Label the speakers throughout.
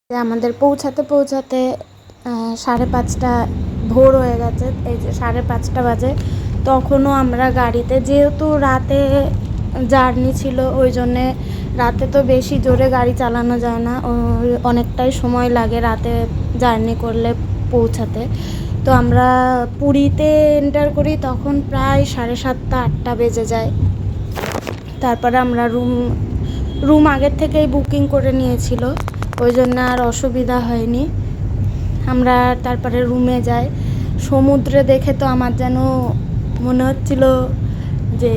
Speaker 1: আমাদের পৌঁছাতে পৌঁছাতে 5:30 ভোর হয়ে গেছে। এই যে 5:30 বাজে, তখনও আমরা গাড়িতে, যেহেতু রাতে জার্নি ছিল ওই জন্যে রাতে তো বেশি জোরে গাড়ি চালানো যায় না, অনেকটাই সময় লাগে রাতে জার্নি করলে পৌঁছাতে। তো আমরা পুরীতে এন্টার করি তখন প্রায় 7:30-8টা বেজে যায়। তারপরে আমরা রুম আগের থেকেই বুকিং করে নিয়েছিল, ওই জন্য আর অসুবিধা হয়নি। আমরা তারপরে রুমে যাই। সমুদ্রে দেখে তো আমার যেন মনে হচ্ছিল যে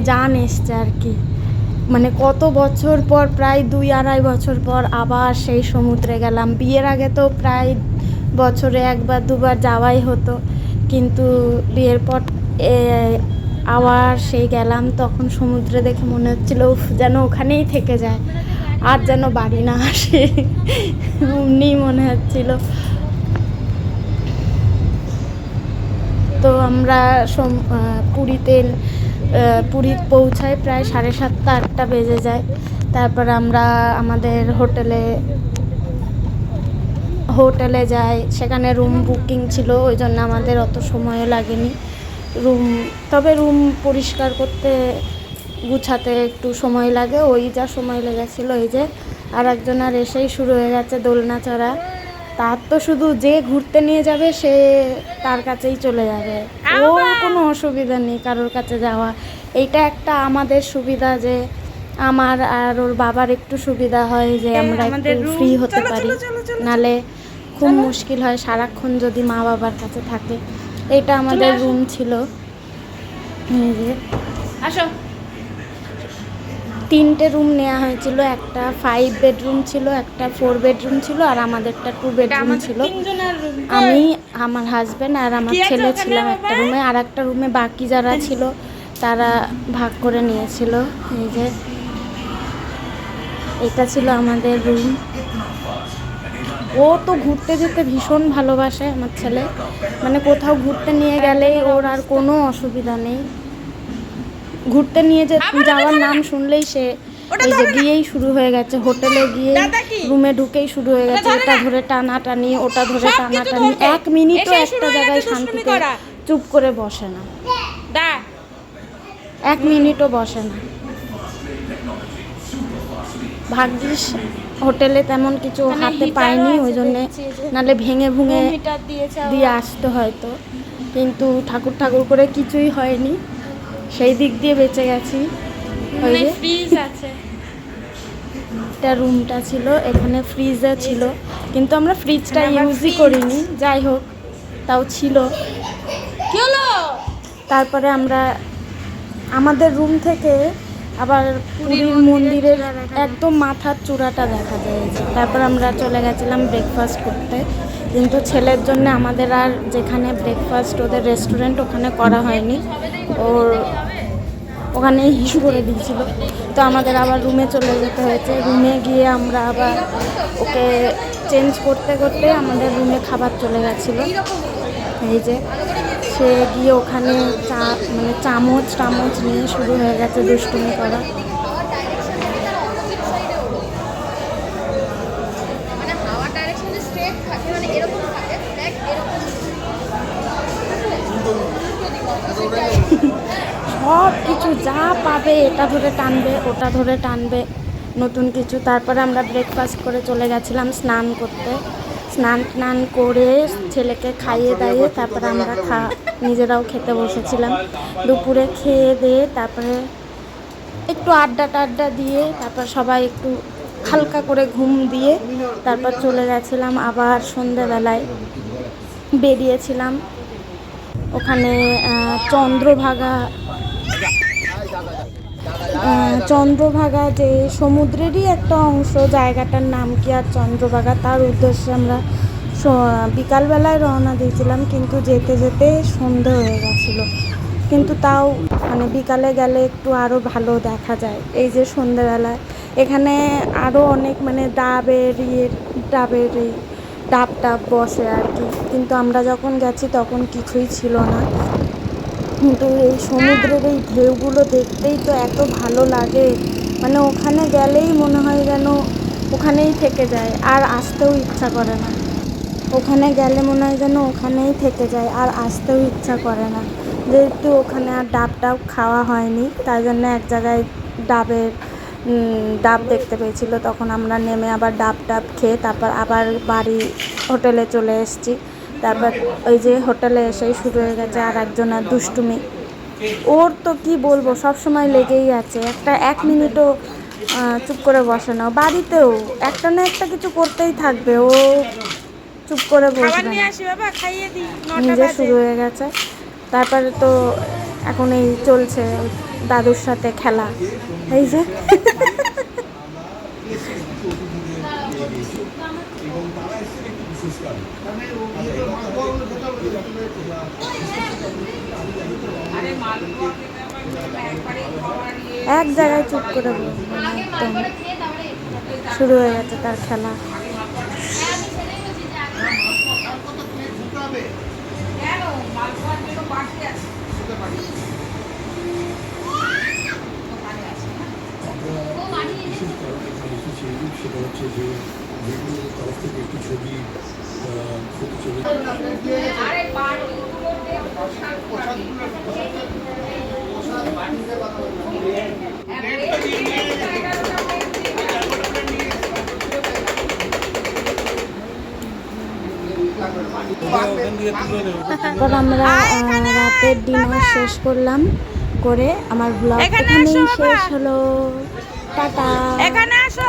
Speaker 1: জান এসছে আর কি। মানে কত বছর পর, প্রায় 2-2.5 বছর পর আবার সেই সমুদ্রে গেলাম। বিয়ের আগে তো প্রায় বছরে 1-2বার যাওয়াই হতো, কিন্তু বিয়ের পর আবার সেই গেলাম। তখন সমুদ্রে দেখে মনে হচ্ছিল যেন ওখানেই থেকে যায়, আর যেন বাড়ি না আসে, এমনি মনে হচ্ছিল। তো আমরা পুরী পৌঁছায় প্রায় 7:30-8টা বেজে যায়। তারপর আমরা আমাদের হোটেলে যাই। সেখানে রুম বুকিং ছিল, ওই জন্য আমাদের অত সময়ও লাগেনি। তবে রুম পরিষ্কার করতে গুছাতে একটু সময় লাগে, ওই যা সময় লেগেছিল। এই যে আর একজনের এসেই শুরু হয়ে গেছে দোলনা চড়া। তার তো শুধু যে ঘুরতে নিয়ে যাবে সে তার কাছেই চলে যাবে, ওর কোনো অসুবিধা নেই কারোর কাছে যাওয়া। এইটা একটা আমাদের সুবিধা, যে আমার আর ওর বাবার একটু সুবিধা হয় যে আমরা একটু ফ্রি হতে পারি, নালে খুব মুশকিল হয় সারাক্ষণ যদি মা বাবার কাছে থাকে। এটা আমাদের রুম ছিল। আসো, 3টে রুম নেওয়া হয়েছিল। একটা 5 বেডরুম ছিল, একটা 4 বেডরুম ছিল, আর আমাদেরটা 2 বেডরুম ছিল। আমি, আমার হাজব্যান্ড আর আমার ছেলে ছিলাম একটা রুমে। আর একটা রুমে বাকি যারা ছিল তারা ভাগ করে নিয়েছিল। এই যে এটা ছিল আমাদের রুম। ও তো ঘুরতে যেতে ভীষণ ভালোবাসে আমার ছেলে, মানে কোথাও ঘুরতে নিয়ে গেলেই ওর আর কোনো অসুবিধা নেই। ঘুরতে নিয়ে যাওয়ার নাম শুনলেই সে এই যে গিয়েই শুরু হয়ে গেছে। হোটেলে গিয়ে রুমে ঢুকেই শুরু হয়ে গেছে, এটা ধরে টানাটানি, ওটা ধরে টানাটানি। 1 মিনিটও একটা জায়গায় শান্তিতে চুপ করে বসে না, 1 মিনিটও বসে না। ভাগ্যিস হোটেলে তেমন কিছু হাতে পাইনি, ওই জন্যে, নাহলে ভেঙে দিয়ে আসতে হয়তো। কিন্তু ঠাকুর করে কিছুই হয়নি, সেই দিক দিয়ে বেঁচে গেছি। ওই যে ফ্রিজ আছে, এটা রুমটা ছিল, এখানে ফ্রিজও ছিল, কিন্তু আমরা ফ্রিজটা ইউজই করিনি। যাই হোক, তাও ছিল। তারপরে আমরা আমাদের রুম থেকে আবার পুরীর মন্দিরের একদম মাথার চূড়াটা দেখা যায়। তারপর আমরা চলে গেছিলাম ব্রেকফাস্ট করতে, কিন্তু ছেলের জন্য আমাদের আর যেখানে ব্রেকফাস্ট ওদের রেস্টুরেন্ট ওখানে করা হয়নি, ওখানেই ইস্যু করে দিয়েছিল। তো আমাদের আবার রুমে চলে যেতে হয়েছে। রুমে গিয়ে আমরা আবার ওকে চেঞ্জ করতে করতে আমাদের রুমে খাবার চলে গেছিলো। এই যে সে গিয়ে ওখানে চামচ নিয়ে শুরু হয়ে গেছে দুষ্টুমি করা। সব কিছু যা পাবে এটা ধরে টানবে, ওটা ধরে টানবে, নতুন কিছু। তারপরে আমরা ব্রেকফাস্ট করে চলে গেছিলাম স্নান করতে। স্নান করে ছেলেকে খাইয়ে দাইয়ে তারপরে আমরা নিজেরাও খেতে বসেছিলাম। দুপুরে খেয়ে দিয়ে তারপরে একটু আড্ডা দিয়ে তারপর সবাই একটু হালকা করে ঘুম দিয়ে তারপর চলে গেছিলাম। আবার সন্ধেবেলায় বেরিয়েছিলাম। ওখানে চন্দ্রভাগা যে সমুদ্রেরই একটা অংশ, জায়গাটার নাম কি আর চন্দ্রভাগা, তার উদ্দেশ্যে আমরা বিকালবেলায় রওনা দিয়েছিলাম, কিন্তু যেতে যেতে সন্ধে হয়ে গেছিলো। কিন্তু তাও মানে বিকালে গেলে একটু আরও ভালো দেখা যায়। এই যে সন্ধেবেলায় এখানে আরও অনেক মানে ডাব বসে আর কি, কিন্তু আমরা যখন গেছি তখন কিছুই ছিল না। কিন্তু এই সমুদ্রের এই ঢেউগুলো দেখতেই তো এত ভালো লাগে, মানে ওখানে গেলেই মনে হয় যেন ওখানেই থেকে যায়, আর আসতেও ইচ্ছা করে না। ওখানে গেলে মনে হয় যেন ওখানেই থেকে যায়, আর আসতেও ইচ্ছা করে না। যেহেতু ওখানে আর ডাব খাওয়া হয়নি, তাই জন্য এক জায়গায় ডাব দেখতে পেয়েছিল, তখন আমরা নেমে আবার ডাব খেয়ে তারপর আবার বাড়ি হোটেলে চলে এসেছি। তারপর ওই যে হোটেলে এসেই শুরু হয়ে গেছে আর একজনের দুষ্টুমি। ওর তো কি বলবো, সব সময় লেগেই আছে, এক মিনিটও চুপ করে বসে না। বাড়িতেও একটা না একটা কিছু করতেই থাকবে, ও চুপ করে বসবে না। নিজে শুরু হয়ে গেছে। তারপরে তো এখন এই চলছে দাদুর সাথে খেলা, এই যে এক জায়গায় চুপ করে বসবে না, একদম শুরু হয়ে গেছে তার খেলা।
Speaker 2: সেটা হচ্ছে যে যেগুলোর তরফ থেকে একটি ছবি হতে চলে।
Speaker 1: তারপর আমরা রাতের ডিনার শেষ করলাম, করে আমার ব্লগ এখানেই শেষ হলো। টাটা। এখানে আসো।